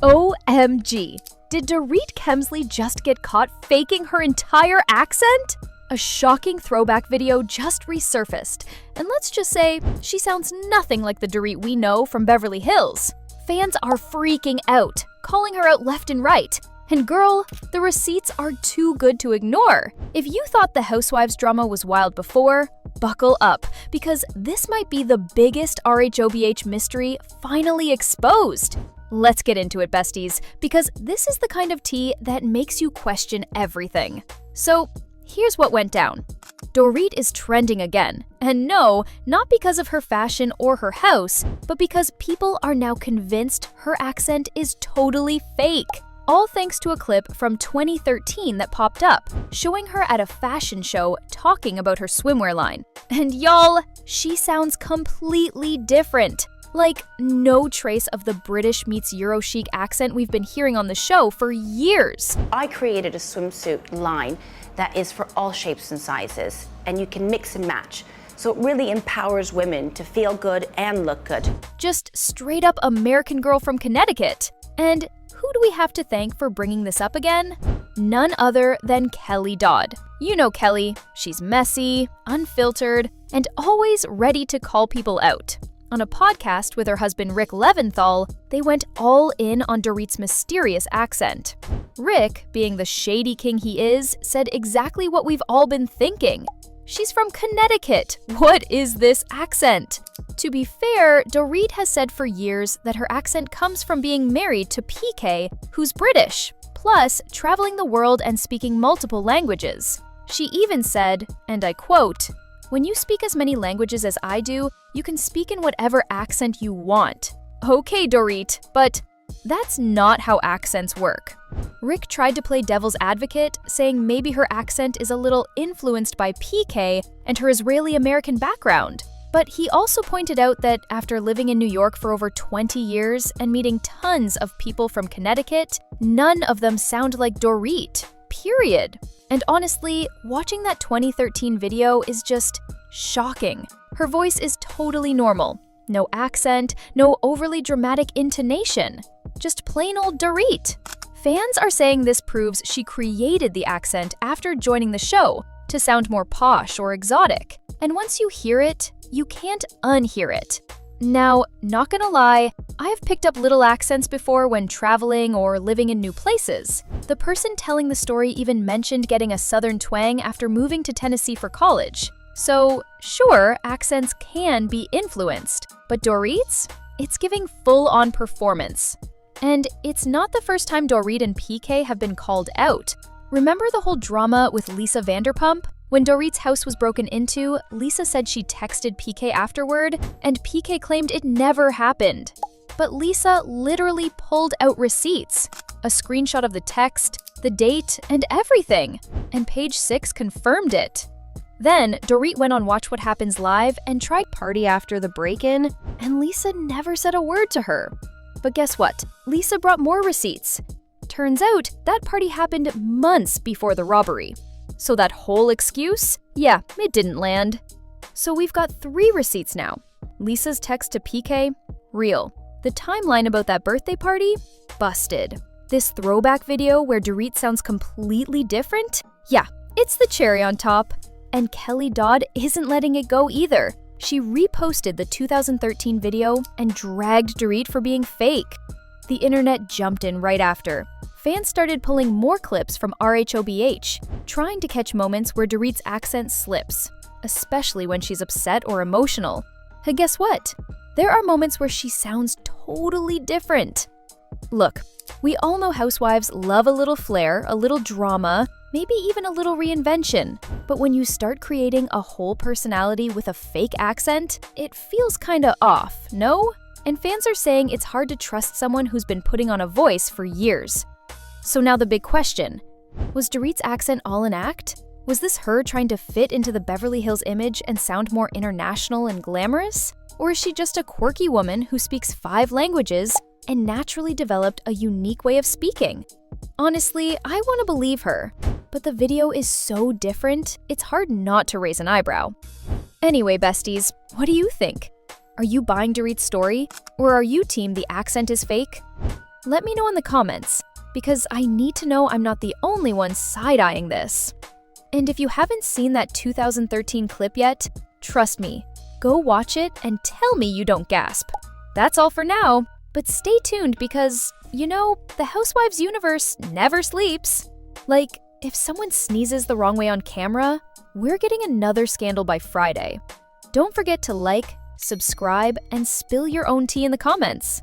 OMG! Did Dorit Kemsley just get caught faking her entire accent? A shocking throwback video just resurfaced, and let's just say she sounds nothing like the Dorit we know from Beverly Hills. Fans are freaking out, calling her out left and right. And girl, the receipts are too good to ignore. If you thought the Housewives drama was wild before, buckle up, because this might be the biggest RHOBH mystery finally exposed. Let's get into it, besties, because this is the kind of tea that makes you question everything. So, here's what went down. Dorit is trending again, and no, not because of her fashion or her house, but because people are now convinced her accent is totally fake. All thanks to a clip from 2013 that popped up, showing her at a fashion show talking about her swimwear line. And y'all, she sounds completely different. Like, no trace of the British meets Euro chic accent we've been hearing on the show for years. I created a swimsuit line that is for all shapes and sizes, and you can mix and match. So it really empowers women to feel good and look good. Just straight up American girl from Connecticut. And who do we have to thank for bringing this up again? None other than Kelly Dodd. You know Kelly, she's messy, unfiltered, and always ready to call people out. On a podcast with her husband Rick Leventhal, they went all in on Dorit's mysterious accent. Rick, being the shady king he is, said exactly what we've all been thinking. She's from Connecticut. What is this accent? To be fair, Dorit has said for years that her accent comes from being married to PK, who's British, plus traveling the world and speaking multiple languages. She even said, and I quote, "When you speak as many languages as I do, you can speak in whatever accent you want." Okay, Dorit, but that's not how accents work. Rick tried to play devil's advocate, saying maybe her accent is a little influenced by PK and her Israeli-American background. But he also pointed out that after living in New York for over 20 years and meeting tons of people from Connecticut, none of them sound like Dorit, period. And honestly, watching that 2013 video is just shocking. Her voice is totally normal. No accent, no overly dramatic intonation. Just plain old Dorit. Fans are saying this proves she created the accent after joining the show to sound more posh or exotic. And once you hear it, you can't unhear it. Now, not gonna lie, I've picked up little accents before when traveling or living in new places. The person telling the story even mentioned getting a southern twang after moving to Tennessee for college. So, sure, accents can be influenced, but Dorit's? It's giving full-on performance. And it's not the first time Dorit and PK have been called out. Remember the whole drama with Lisa Vanderpump? When Dorit's house was broken into, Lisa said she texted PK afterward, and PK claimed it never happened. But Lisa literally pulled out receipts, a screenshot of the text, the date, and everything. And Page 6 confirmed it. Then, Dorit went on Watch What Happens Live and tried party after the break-in, and Lisa never said a word to her. But guess what? Lisa brought more receipts. Turns out, that party happened months before the robbery. So that whole excuse? Yeah, it didn't land. So we've got 3 receipts now. Lisa's text to PK? Real. The timeline about that birthday party? Busted. This throwback video where Dorit sounds completely different? Yeah, it's the cherry on top. And Kelly Dodd isn't letting it go either. She reposted the 2013 video and dragged Dorit for being fake. The internet jumped in right after. Fans started pulling more clips from RHOBH, trying to catch moments where Dorit's accent slips, especially when she's upset or emotional. And guess what? There are moments where she sounds totally different. Look, we all know housewives love a little flair, a little drama, maybe even a little reinvention. But when you start creating a whole personality with a fake accent, it feels kinda off, no? And fans are saying it's hard to trust someone who's been putting on a voice for years. So now the big question, was Dorit's accent all an act? Was this her trying to fit into the Beverly Hills image and sound more international and glamorous? Or is she just a quirky woman who speaks 5 languages and naturally developed a unique way of speaking? Honestly, I want to believe her, but the video is so different, it's hard not to raise an eyebrow. Anyway, besties, what do you think? Are you buying Dorit's story? Or are you team the accent is fake? Let me know in the comments, because I need to know I'm not the only one side-eyeing this. And if you haven't seen that 2013 clip yet, trust me, go watch it and tell me you don't gasp. That's all for now, but stay tuned because, the Housewives universe never sleeps. Like, if someone sneezes the wrong way on camera, we're getting another scandal by Friday. Don't forget to like, subscribe, and spill your own tea in the comments.